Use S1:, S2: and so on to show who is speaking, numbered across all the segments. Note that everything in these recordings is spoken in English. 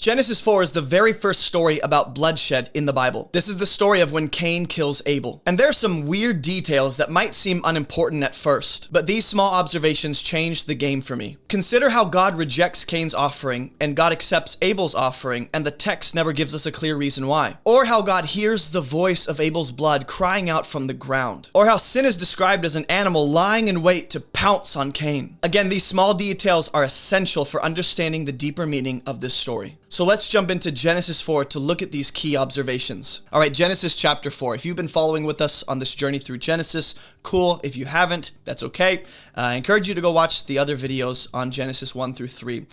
S1: Genesis 4 is the very first story about bloodshed in the Bible. This is the story of when Cain kills Abel. And there are some weird details that might seem unimportant at first, but these small observations changed the game for me. Consider how God rejects Cain's offering and God accepts Abel's offering, and the text never gives us a clear reason why. Or how God hears the voice of Abel's blood crying out from the ground. Or how sin is described as an animal lying in wait to pounce on Cain. Again, these small details are essential for understanding the deeper meaning of this story. So let's jump into Genesis 4 to look at these key observations. All right, Genesis chapter 4. If you've been following with us on this journey through Genesis, cool. If you haven't, that's okay. I encourage you to go watch the other videos on Genesis 1 through 3.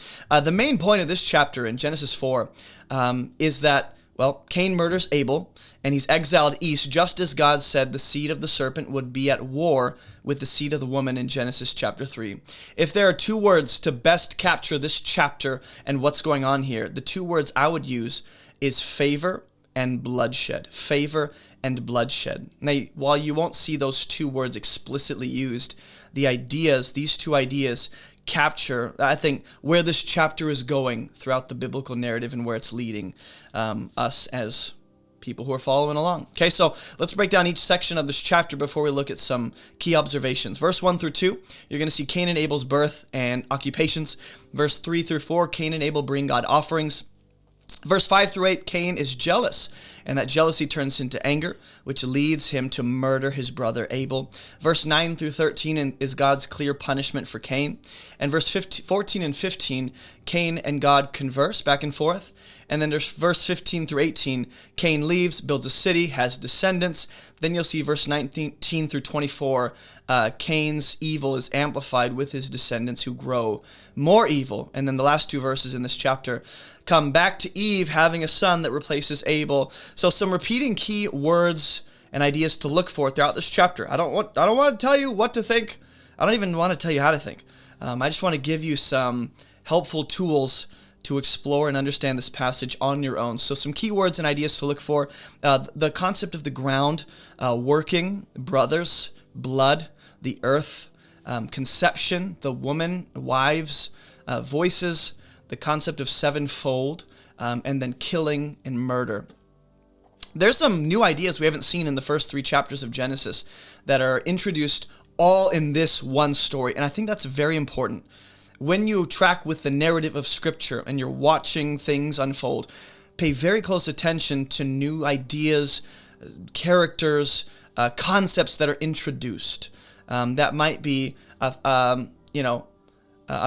S1: The main point of this chapter in Genesis 4 is that, well, Cain murders Abel, and he's exiled east, just as God said the seed of the serpent would be at war with the seed of the woman in Genesis chapter 3. If there are two words to best capture this chapter and what's going on here, the two words I would use is favor and bloodshed. Favor and bloodshed. Now, while you won't see those two words explicitly used, these two ideas capture, I think, where this chapter is going throughout the biblical narrative and where it's leading us as people who are following along. Okay, so let's break down each section of this chapter before we look at some key observations. Verse 1 through 2, you're going to see Cain and Abel's birth and occupations. Verse 3 through 4, Cain and Abel bring God offerings. Verse 5 through 8, Cain is jealous, and that jealousy turns into anger, which leads him to murder his brother Abel. Verse 9 through 13 is God's clear punishment for Cain. And verse 14 and 15, Cain and God converse back and forth. And then there's verse 15 through 18, Cain leaves, builds a city, has descendants. Then you'll see verse 19 through 24, Cain's evil is amplified with his descendants who grow more evil. And then the last two verses in this chapter come back to Eve having a son that replaces Abel. So some repeating key words and ideas to look for throughout this chapter. I don't want to tell you what to think. I don't even want to tell you how to think. I just want to give you some helpful tools to explore and understand this passage on your own. So some key words and ideas to look for. The concept of the ground, working, brothers, blood, the earth, conception, the woman, wives, voices, the concept of sevenfold, and then killing and murder. There's some new ideas we haven't seen in the first 3 chapters of Genesis that are introduced all in this one story, and I think that's very important. When you track with the narrative of Scripture and you're watching things unfold, pay very close attention to new ideas, characters, concepts that are introduced. That might be, a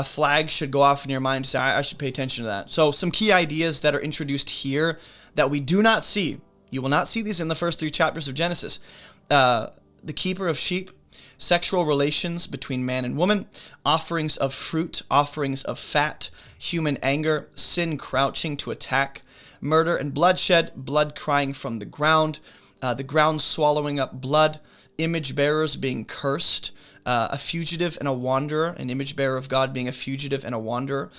S1: flag should go off in your mind to say, I should pay attention to that. So some key ideas that are introduced here that we do not see. You will not see these in the first 3 chapters of Genesis. The keeper of sheep, sexual relations between man and woman, offerings of fruit, offerings of fat, human anger, sin crouching to attack, murder and bloodshed, blood crying from the ground swallowing up blood, image bearers being cursed, a fugitive and a wanderer, an image bearer of God being a fugitive and a wanderer,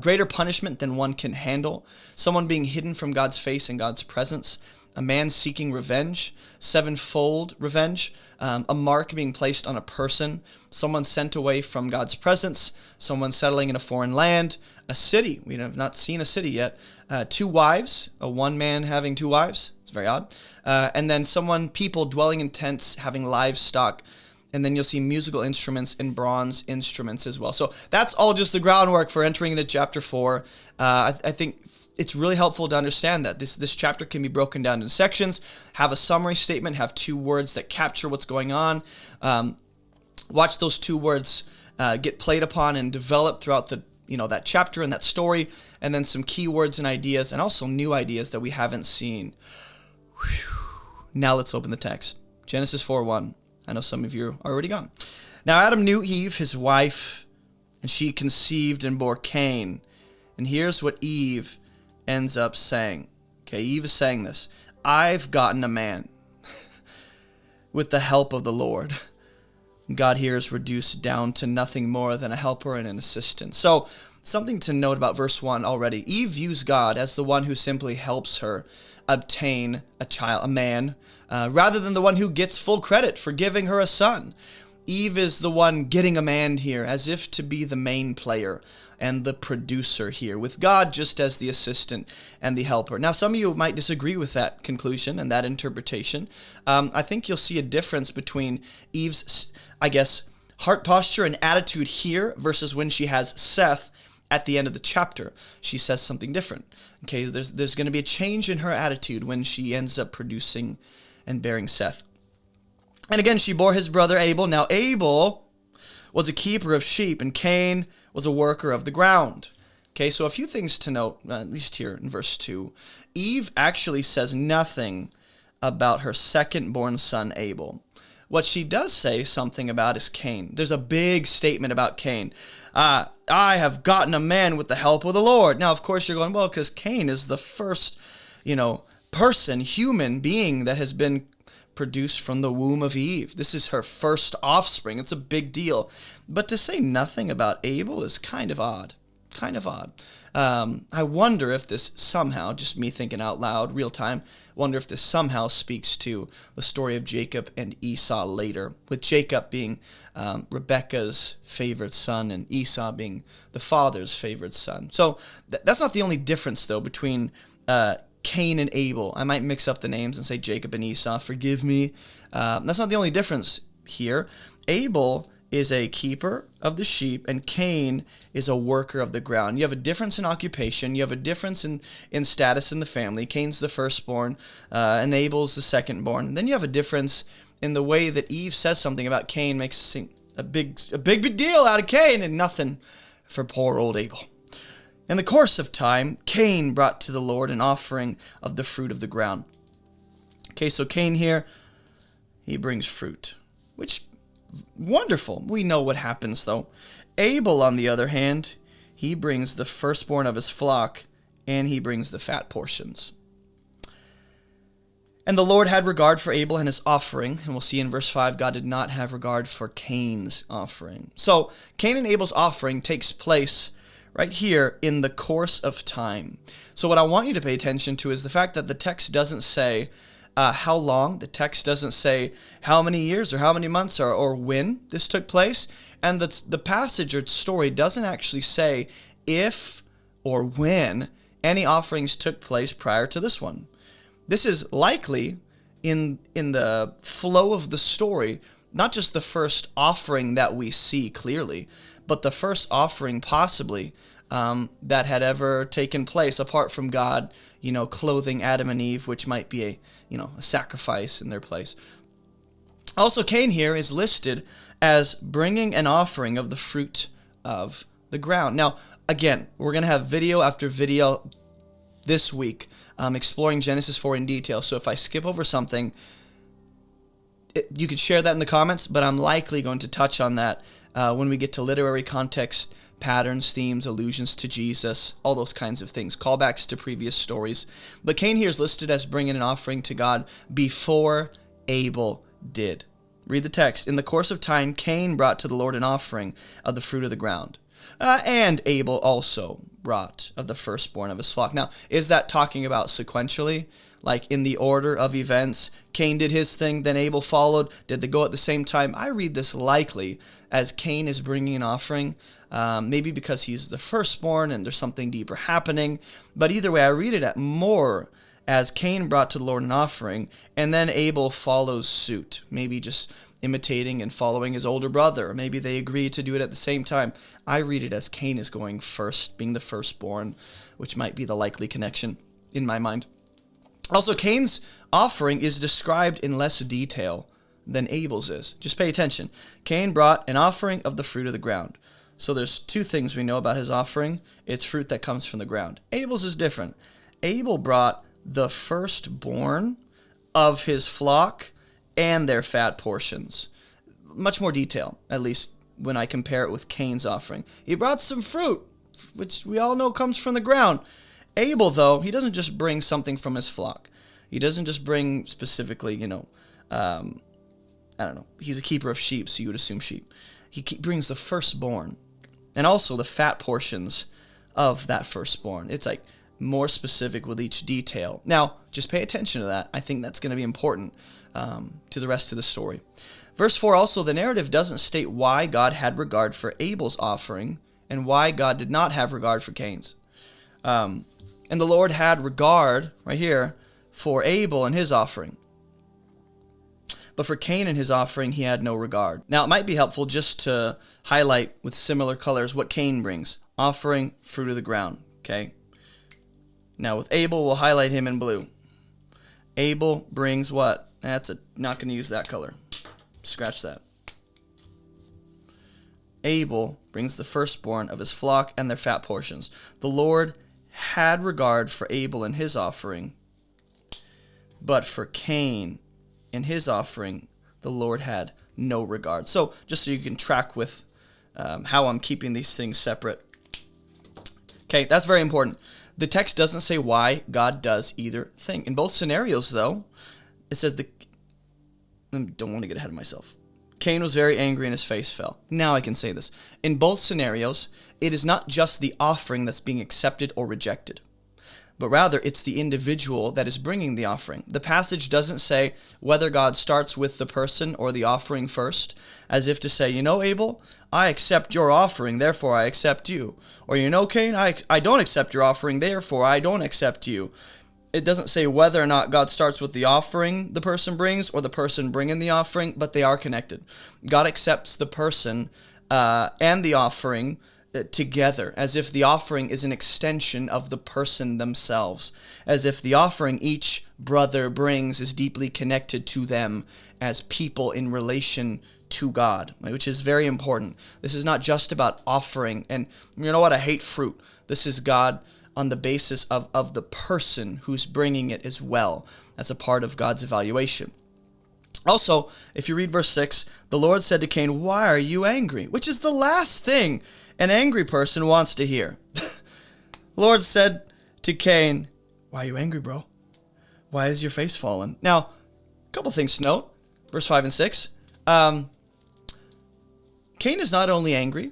S1: greater punishment than one can handle, someone being hidden from God's face and God's presence, a man seeking revenge, sevenfold revenge, a mark being placed on a person, someone sent away from God's presence, someone settling in a foreign land, a city. We have not seen a city yet. 2 wives, a one man having 2 wives. It's very odd. And then people dwelling in tents, having livestock. And then you'll see musical instruments and bronze instruments as well. So that's all just the groundwork for entering into chapter 4. I think it's really helpful to understand that this chapter can be broken down into sections, have a summary statement, have 2 words that capture what's going on. Watch those 2 words get played upon and develop throughout that chapter and that story, and then some key words and ideas, and also new ideas that we haven't seen. Whew. Now let's open the text. Genesis 4:1. I know some of you are already gone. Now Adam knew Eve, his wife, and she conceived and bore Cain. And here's what Eve ends up saying. Okay, Eve is saying this. I've gotten a man with the help of the Lord. God here is reduced down to nothing more than a helper and an assistant. So something to note about verse 1 already. Eve views God as the one who simply helps her obtain a man, rather than the one who gets full credit for giving her a son. Eve is the one getting a man here, as if to be the main player. and the producer here, with God just as the assistant and the helper. Now, some of you might disagree with that conclusion and that interpretation. I think you'll see a difference between Eve's, I guess, heart posture and attitude here versus when she has Seth at the end of the chapter. She says something different. Okay, there's going to be a change in her attitude when she ends up producing and bearing Seth. And again, she bore his brother Abel. Now, Abel was a keeper of sheep, and Cain was a worker of the ground. Okay, so a few things to note, at least here in verse 2. Eve actually says nothing about her second-born son, Abel. What she does say something about is Cain. There's a big statement about Cain. I have gotten a man with the help of the Lord. Now, of course, you're going, well, because Cain is the first, person, human being that has been produced from the womb of Eve. This is her first offspring. It's a big deal. But to say nothing about Abel is kind of odd. I wonder if this somehow, just me thinking out loud, real time, wonder if this somehow speaks to the story of Jacob and Esau later, with Jacob being Rebekah's favorite son and Esau being the father's favorite son. So that's not the only difference, though, between Cain and Abel. I might mix up the names and say Jacob and Esau, forgive me. That's not the only difference here. Abel is a keeper of the sheep, and Cain is a worker of the ground. You have a difference in occupation. You have a difference in status in the family. Cain's the firstborn, and Abel's the secondborn. And then you have a difference in the way that Eve says something about Cain, makes a big deal out of Cain, and nothing for poor old Abel. In the course of time, Cain brought to the Lord an offering of the fruit of the ground. Okay, so Cain here, he brings fruit, which wonderful. We know what happens, though. Abel, on the other hand, he brings the firstborn of his flock, and he brings the fat portions. And the Lord had regard for Abel and his offering, and we'll see in verse 5, God did not have regard for Cain's offering. So Cain and Abel's offering takes place right here in the course of time. So what I want you to pay attention to is the fact that the text doesn't say how long. The text doesn't say how many years or how many months or when this took place. And the passage or story doesn't actually say if or when any offerings took place prior to this one. This is likely in the flow of the story, not just the first offering that we see clearly, but the first offering possibly that had ever taken place apart from God, clothing Adam and Eve, which might be a sacrifice in their place. Also, Cain here is listed as bringing an offering of the fruit of the ground. Now, again, we're going to have video after video this week exploring Genesis 4 in detail. So if I skip over something, you could share that in the comments, but I'm likely going to touch on that when we get to literary context, patterns, themes, allusions to Jesus, all those kinds of things, callbacks to previous stories. But Cain here is listed as bringing an offering to God before Abel did. Read the text. In the course of time, Cain brought to the Lord an offering of the fruit of the ground. And Abel also brought of the firstborn of his flock. Now, is that talking about sequentially? Like in the order of events, Cain did his thing, then Abel followed. Did they go at the same time? I read this likely as Cain is bringing an offering, maybe because he's the firstborn and there's something deeper happening. But either way, I read it more as Cain brought to the Lord an offering, and then Abel follows suit, maybe just imitating and following his older brother. Or maybe they agree to do it at the same time. I read it as Cain is going first, being the firstborn, which might be the likely connection in my mind. Also, Cain's offering is described in less detail than Abel's is. Just pay attention. Cain brought an offering of the fruit of the ground. So there's two things we know about his offering. It's fruit that comes from the ground. Abel's is different. Abel brought the firstborn of his flock and their fat portions. Much more detail, at least when I compare it with Cain's offering. He brought some fruit, which we all know comes from the ground. Abel, though, he doesn't just bring something from his flock. He doesn't just bring specifically, I don't know. He's a keeper of sheep, so you would assume sheep. He brings the firstborn and also the fat portions of that firstborn. It's like more specific with each detail. Now, just pay attention to that. I think that's going to be important to the rest of the story. Verse 4 also, the narrative doesn't state why God had regard for Abel's offering and why God did not have regard for Cain's. And the Lord had regard, right here, for Abel and his offering. But for Cain and his offering, he had no regard. Now, it might be helpful just to highlight with similar colors what Cain brings. Offering, fruit of the ground, okay? Now, with Abel, we'll highlight him in blue. Abel brings what? Not going to use that color. Scratch that. Abel brings the firstborn of his flock and their fat portions. The Lord had regard for Abel and his offering, but for Cain and his offering, the Lord had no regard. So, just so you can track with how I'm keeping these things separate. Okay, that's very important. The text doesn't say why God does either thing. In both scenarios, though, it says I don't want to get ahead of myself. Cain was very angry and his face fell. Now I can say this. In both scenarios, it is not just the offering that's being accepted or rejected, but rather it's the individual that is bringing the offering. The passage doesn't say whether God starts with the person or the offering first, as if to say, Abel, I accept your offering, therefore I accept you. Or, Cain, I don't accept your offering, therefore I don't accept you. It doesn't say whether or not God starts with the offering the person brings or the person bringing the offering, but they are connected. God accepts the person and the offering together, as if the offering is an extension of the person themselves, as if the offering each brother brings is deeply connected to them as people in relation to God, which is very important. This is not just about offering, and you know what? I hate fruit. This is God on the basis of the person who's bringing it as well, as a part of God's evaluation. Also, if you read verse 6, the Lord said to Cain, "Why are you angry?" Which is the last thing an angry person wants to hear. The Lord said to Cain, "Why are you angry, bro? Why is your face fallen?" Now, a couple things to note. Verse 5 and 6. Cain is not only angry,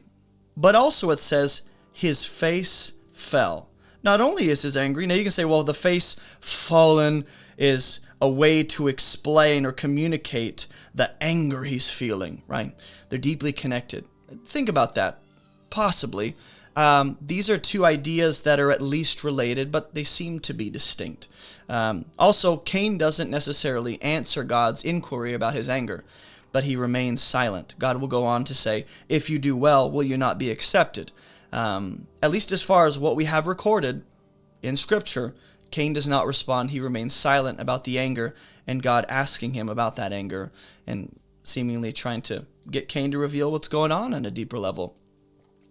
S1: but also it says his face fell. Not only is he angry, now you can say, well, the face fallen is a way to explain or communicate the anger he's feeling, right? They're deeply connected. Think about that. Possibly. These are two ideas that are at least related, but they seem to be distinct. Also, Cain doesn't necessarily answer God's inquiry about his anger, but he remains silent. God will go on to say, "If you do well, will you not be accepted?" At least as far as what we have recorded in Scripture, Cain does not respond. He remains silent about the anger, and God asking him about that anger and seemingly trying to get Cain to reveal what's going on a deeper level.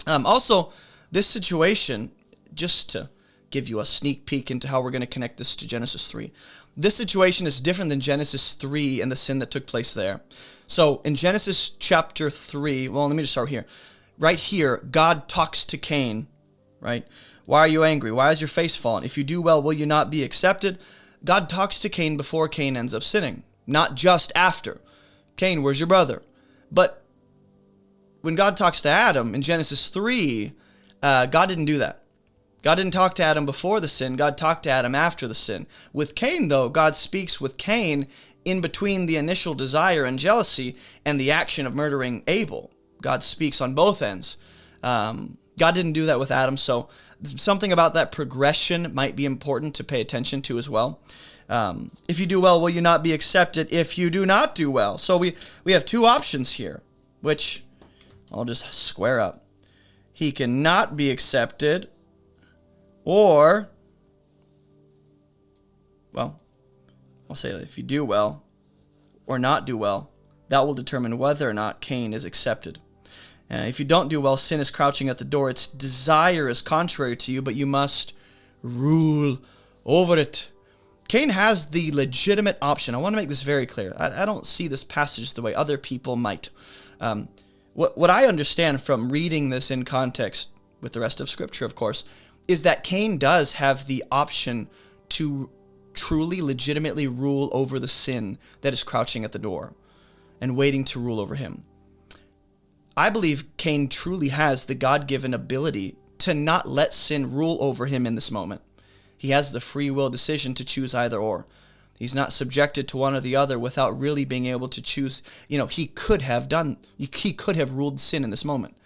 S1: Also, this situation, just to give you a sneak peek into how we're going to connect this to Genesis 3, this situation is different than Genesis 3 and the sin that took place there. So in Genesis chapter 3, well, let me just start here. Right here, God talks to Cain, right? Why are you angry? Why is your face fallen? If you do well, will you not be accepted? God talks to Cain before Cain ends up sinning, not just after. Cain, where's your brother? But when God talks to Adam in Genesis 3, God didn't do that. God didn't talk to Adam before the sin. God talked to Adam after the sin. With Cain, though, God speaks with Cain in between the initial desire and jealousy and the action of murdering Abel. God speaks on both ends. God didn't do that with Adam, so something about that progression might be important to pay attention to as well. If you do well, will you not be accepted if you do not do well? So we have two options here, which I'll just square up. He cannot be accepted, or, well, I'll say if you do well or not do well, that will determine whether or not Cain is accepted. If you don't do well, sin is crouching at the door. Its desire is contrary to you, but you must rule over it. Cain has the legitimate option. I want to make this very clear. I don't see this passage the way other people might. What I understand from reading this in context with the rest of Scripture, of course, is that Cain does have the option to truly, legitimately rule over the sin that is crouching at the door and waiting to rule over him. I believe Cain truly has the God-given ability to not let sin rule over him in this moment. He has the free will decision to choose either or. He's not subjected to one or the other without really being able to choose. He could have ruled sin in this moment.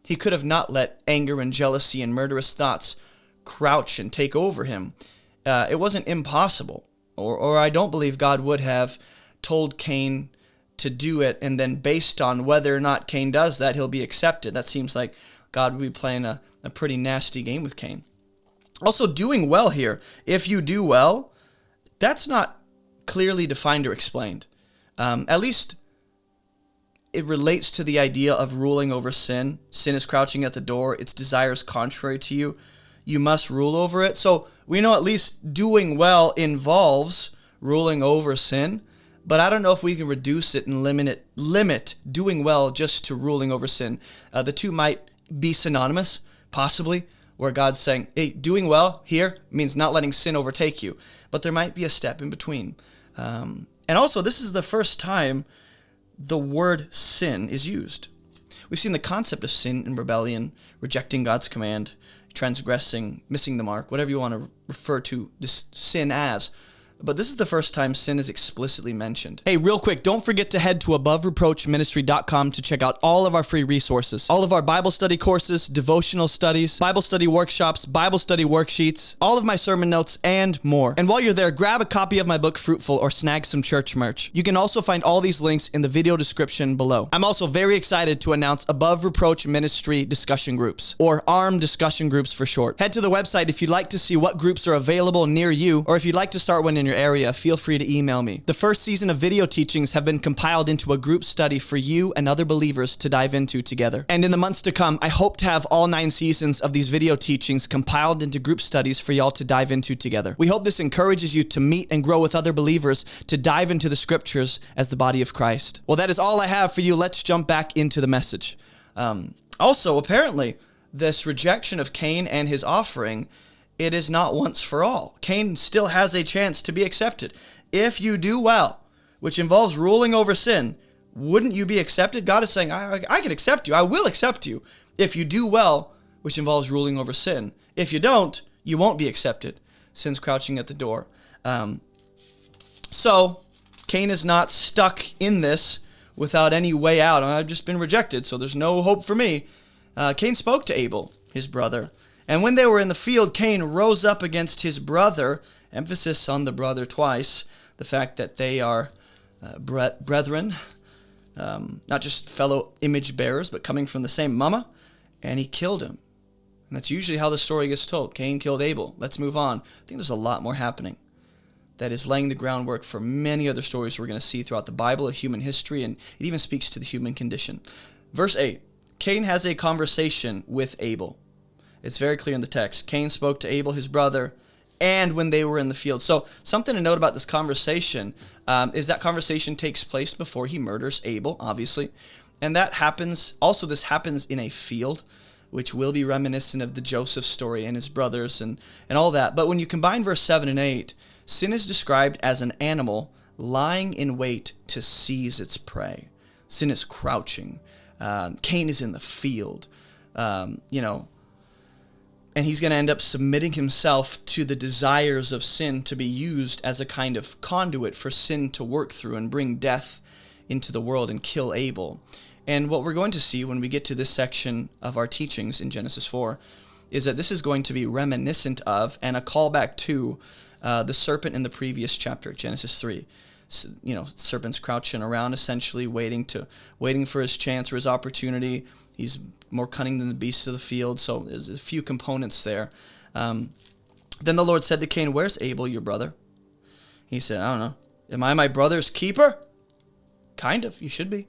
S1: He could have not let anger and jealousy and murderous thoughts crouch and take over him. It wasn't impossible, or I don't believe God would have told Cain to do it, and then based on whether or not Cain does that, he'll be accepted. That seems like God would be playing a pretty nasty game with Cain. Also, doing well here. If you do well, that's not clearly defined or explained. At least it relates to the idea of ruling over sin. Sin is crouching at the door. Its desires contrary to you. You must rule over it. So we know at least doing well involves ruling over sin. But I don't know if we can reduce it and limit doing well just to ruling over sin. The two might be synonymous, possibly, where God's saying, hey, doing well here means not letting sin overtake you. But there might be a step in between. And also, this is the first time the word sin is used. We've seen the concept of sin and rebellion, rejecting God's command, transgressing, missing the mark, whatever you want to refer to this sin as. But this is the first time sin is explicitly mentioned. Hey, real quick, don't forget to head to abovereproachministry.com to check out all of our free resources. All of our Bible study courses, devotional studies, Bible study workshops, Bible study worksheets, all of my sermon notes, and more. And while you're there, grab a copy of my book, Fruitful, or snag some church merch. You can also find all these links in the video description below. I'm also very excited to announce Above Reproach Ministry discussion groups, or ARM discussion groups for short. Head to the website if you'd like to see what groups are available near you, or if you'd like to start one in your area, feel free to email me. The first season of video teachings have been compiled into a group study for you and other believers to dive into together. And in the months to come, I hope to have all 9 seasons of these video teachings compiled into group studies for y'all to dive into together. We hope this encourages you to meet and grow with other believers to dive into the scriptures as the body of Christ. Well, that is all I have for you. Let's jump back into the message. Also, apparently, this rejection of Cain and his offering, it is not once for all. Cain still has a chance to be accepted. If you do well, which involves ruling over sin, wouldn't you be accepted? God is saying, I can accept you. I will accept you. If you do well, which involves ruling over sin. If you don't, you won't be accepted. Sin's crouching at the door. So, Cain is not stuck in this without any way out. I've just been rejected, so there's no hope for me. Cain spoke to Abel, his brother. And when they were in the field, Cain rose up against his brother, emphasis on the brother twice, the fact that they are brethren, not just fellow image bearers, but coming from the same mama, and he killed him. And that's usually how the story gets told. Cain killed Abel. Let's move on. I think there's a lot more happening that is laying the groundwork for many other stories we're going to see throughout the Bible, human history, and it even speaks to the human condition. Verse 8, Cain has a conversation with Abel. It's very clear in the text. Cain spoke to Abel, his brother, and when they were in the field. So something to note about this conversation is that conversation takes place before he murders Abel, obviously. And that happens, also this happens in a field, which will be reminiscent of the Joseph story and his brothers and all that. But when you combine verse 7 and 8, sin is described as an animal lying in wait to seize its prey. Sin is crouching. Cain is in the field, and he's going to end up submitting himself to the desires of sin to be used as a kind of conduit for sin to work through and bring death into the world and kill Abel. And what we're going to see when we get to this section of our teachings in Genesis 4 is that this is going to be reminiscent of and a callback to the serpent in the previous chapter, Genesis 3. So, serpent's crouching around essentially waiting for his chance or his opportunity. He's more cunning than the beasts of the field, so there's a few components there. Then the Lord said to Cain, "Where's Abel, your brother?" He said, "I don't know. Am I my brother's keeper?" Kind of, you should be.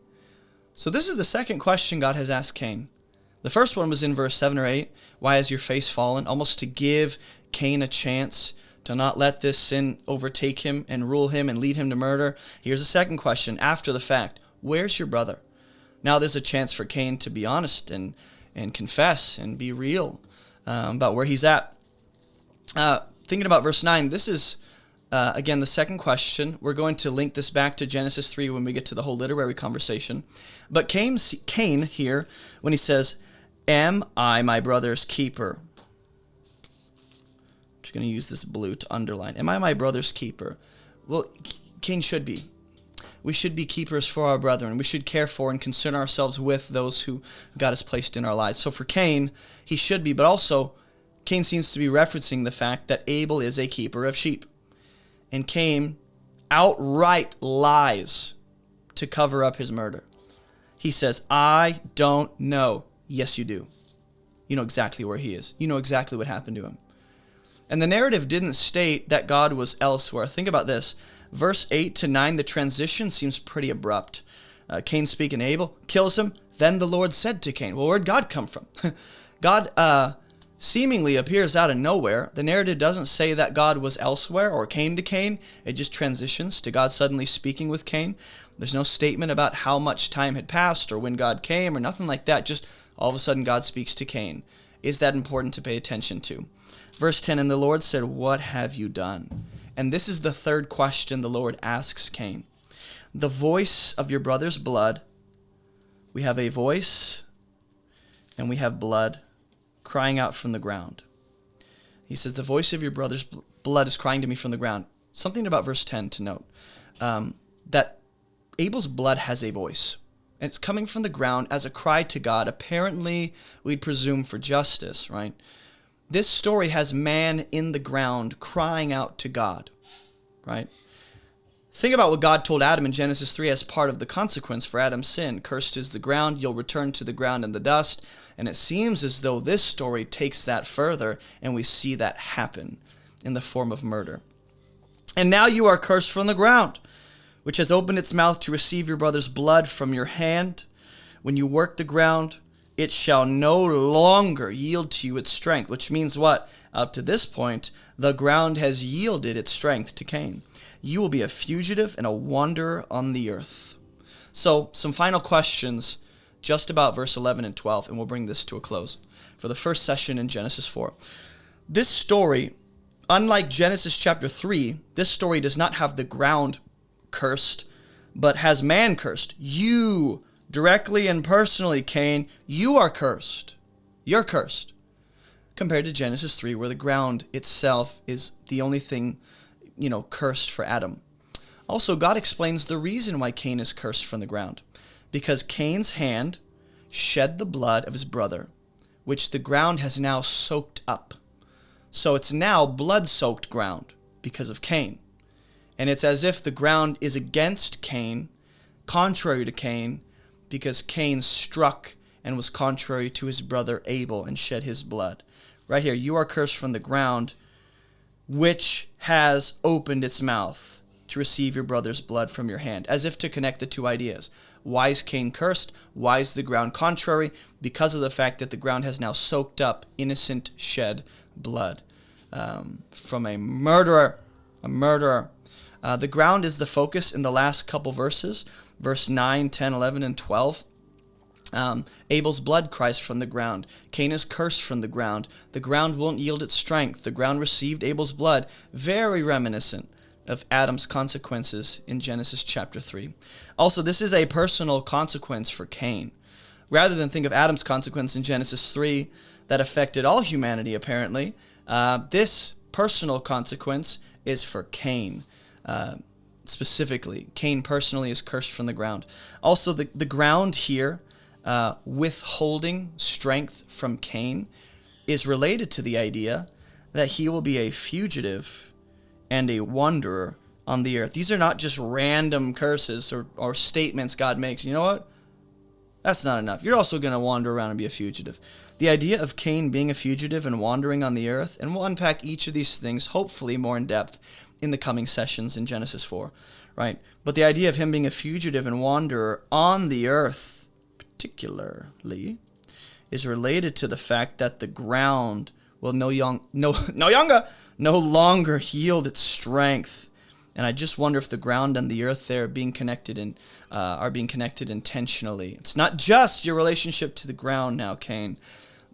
S1: So this is the second question God has asked Cain. The first one was in verse 7 or 8. Why has your face fallen? Almost to give Cain a chance to not let this sin overtake him and rule him and lead him to murder. Here's a second question after the fact. Where's your brother? Now there's a chance for Cain to be honest and confess and be real about where he's at. Thinking about verse 9, this is, again, the second question. We're going to link this back to Genesis 3 when we get to the whole literary conversation. But Cain here, when he says, "Am I my brother's keeper?" I'm just going to use this blue to underline. Am I my brother's keeper? Well, Cain should be. we should be keepers for our brethren. We should care for and concern ourselves with those who God has placed in our lives. So for Cain, he should be, but also Cain seems to be referencing the fact that Abel is a keeper of sheep. And Cain outright lies to cover up his murder. He says, I don't know. Yes, you do. You know exactly where he is. You know exactly what happened to him. And the narrative didn't state that God was elsewhere. Think about this. Verse 8 to 9, the transition seems pretty abrupt. Cain speaking to Abel, kills him. Then the Lord said to Cain, well, where'd God come from? God seemingly appears out of nowhere. The narrative doesn't say that God was elsewhere or came to Cain. It just transitions to God suddenly speaking with Cain. There's no statement about how much time had passed or when God came or nothing like that. Just all of a sudden God speaks to Cain. Is that important to pay attention to? Verse 10, and the Lord said, what have you done? And this is the third question the Lord asks Cain. The voice of your brother's blood. We have a voice and we have blood crying out from the ground. He says, the voice of your brother's blood is crying to me from the ground. Something about verse 10 to note. That Abel's blood has a voice. And it's coming from the ground as a cry to God. Apparently, we'd presume for justice, right? This story has man in the ground crying out to God, right? Think about what God told Adam in Genesis 3 as part of the consequence for Adam's sin. Cursed is the ground, you'll return to the ground and the dust. And it seems as though this story takes that further, and we see that happen in the form of murder. And now you are cursed from the ground, which has opened its mouth to receive your brother's blood from your hand. When you work the ground, it shall no longer yield to you its strength, which means what? Up to this point, the ground has yielded its strength to Cain. You will be a fugitive and a wanderer on the earth. So, some final questions just about verse 11 and 12, and we'll bring this to a close for the first session in Genesis 4. This story, unlike Genesis chapter 3, this story does not have the ground cursed, but has man cursed. You, directly and personally, Cain, you are cursed. You're cursed. Compared to Genesis 3, where the ground itself is the only thing, cursed for Adam. Also, God explains the reason why Cain is cursed from the ground. Because Cain's hand shed the blood of his brother, which the ground has now soaked up. So it's now blood-soaked ground because of Cain. And it's as if the ground is against Cain, contrary to Cain, because Cain struck and was contrary to his brother Abel and shed his blood. Right here, you are cursed from the ground, which has opened its mouth to receive your brother's blood from your hand, as if to connect the two ideas. Why is Cain cursed? Why is the ground contrary? Because of the fact that the ground has now soaked up innocent shed blood from a murderer. The ground is the focus in the last couple verses, verse 9, 10, 11, and 12. Abel's blood cries from the ground. Cain is cursed from the ground. The ground won't yield its strength. The ground received Abel's blood. Very reminiscent of Adam's consequences in Genesis chapter 3. Also, this is a personal consequence for Cain. Rather than think of Adam's consequence in Genesis 3 that affected all humanity, apparently, this personal consequence is for Cain. Specifically, Cain personally is cursed from the ground. Also, the ground here, withholding strength from Cain, is related to the idea that he will be a fugitive and a wanderer on the earth. These are not just random curses or statements God makes. You know what? That's not enough. You're also going to wander around and be a fugitive. The idea of Cain being a fugitive and wandering on the earth, and we'll unpack each of these things, hopefully more in depth, in the coming sessions in Genesis 4, right? But the idea of him being a fugitive and wanderer on the earth, particularly, is related to the fact that the ground will no longer yield its strength. And I just wonder if the ground and the earth there are being connected intentionally. It's not just your relationship to the ground now, Cain.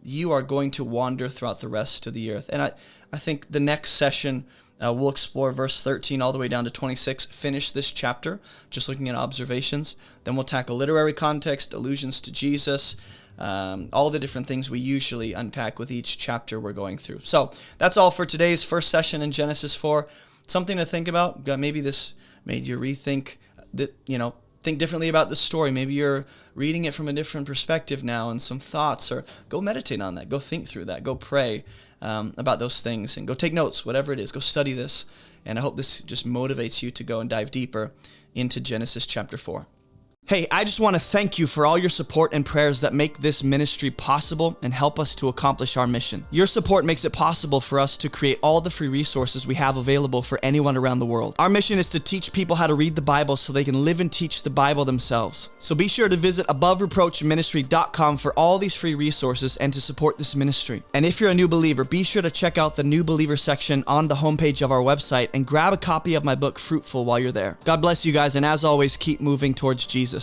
S1: You are going to wander throughout the rest of the earth. And I think the next session, we'll explore verse 13 all the way down to 26, finish this chapter, just looking at observations. Then we'll tackle literary context, allusions to Jesus, all the different things we usually unpack with each chapter we're going through. So that's all for today's first session in Genesis 4. Something to think about. Maybe this made you rethink think differently about the story. Maybe you're reading it from a different perspective now and some thoughts, or go meditate on that. Go think through that. Go pray about those things and go take notes, whatever it is. Go study this. And I hope this just motivates you to go and dive deeper into Genesis chapter 4. Hey, I just want to thank you for all your support and prayers that make this ministry possible and help us to accomplish our mission. Your support makes it possible for us to create all the free resources we have available for anyone around the world. Our mission is to teach people how to read the Bible so they can live and teach the Bible themselves. So be sure to visit abovereproachministry.com for all these free resources and to support this ministry. And if you're a new believer, be sure to check out the new believer section on the homepage of our website and grab a copy of my book, Fruitful, while you're there. God bless you guys, and as always, keep moving towards Jesus.